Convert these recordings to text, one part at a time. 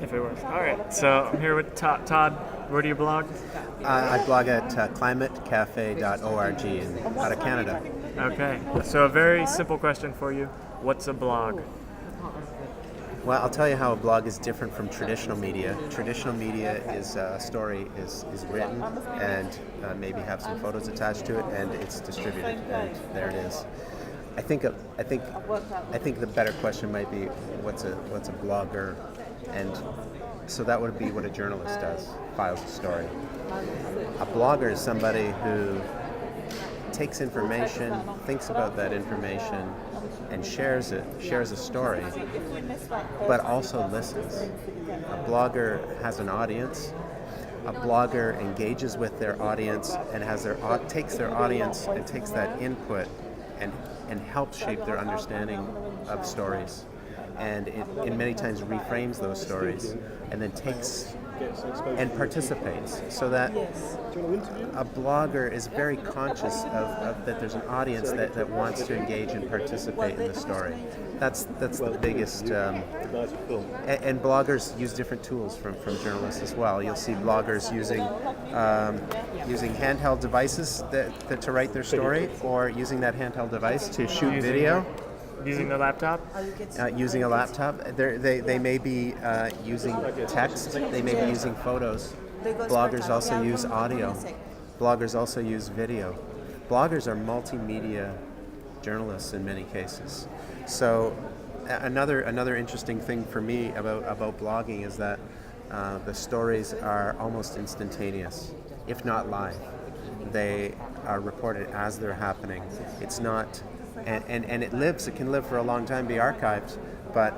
If it works. All right. So I'm here with Todd. Todd, where do you blog? I blog at climatecafe.org out of Canada. Okay. So a very simple question for you. What's a blog? Well, I'll tell you how a blog is different from traditional media. Traditional media is a story is written and maybe have some photos attached to it, and it's distributed, and there it is. I think the better question might be what's a blogger, and so that would be what a journalist does, files a story. A blogger is somebody who takes information, thinks about that information, and shares a story, but also listens. A blogger has an audience. A blogger engages with their audience and takes their audience and takes that input and helps shape their understanding of stories. And it many times reframes those stories and then takes and participates, so that a blogger is very conscious of that there's an audience that wants to engage and participate in the story. That's the biggest, and bloggers use different tools from journalists as well. You'll see bloggers using handheld devices to write their story, or using that handheld device to shoot video. Using the laptop? Using a laptop. They may be using text, they may be using photos. Bloggers also use audio. Bloggers also use video. Bloggers are multimedia journalists in many cases. So another interesting thing for me about blogging is that the stories are almost instantaneous, if not live. They are reported as they're happening. It's not... And it can live for a long time, be archived, but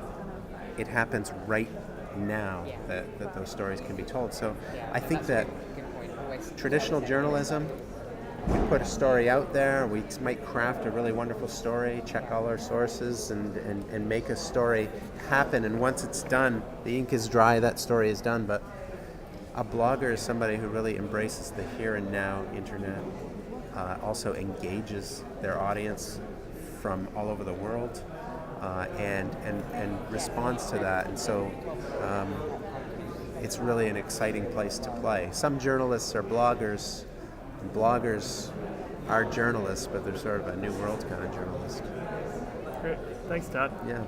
it happens right now that those stories can be told. So I think that traditional journalism, we put a story out there, we might craft a really wonderful story, check all our sources, and make a story happen. And once it's done, the ink is dry, that story is done. But a blogger is somebody who really embraces the here and now internet, also engages their audience from all over the world, and responds to that. And so it's really an exciting place to play. Some journalists are bloggers, and bloggers are journalists, but they're sort of a new world kind of journalist. Great. Thanks, Todd. Yeah.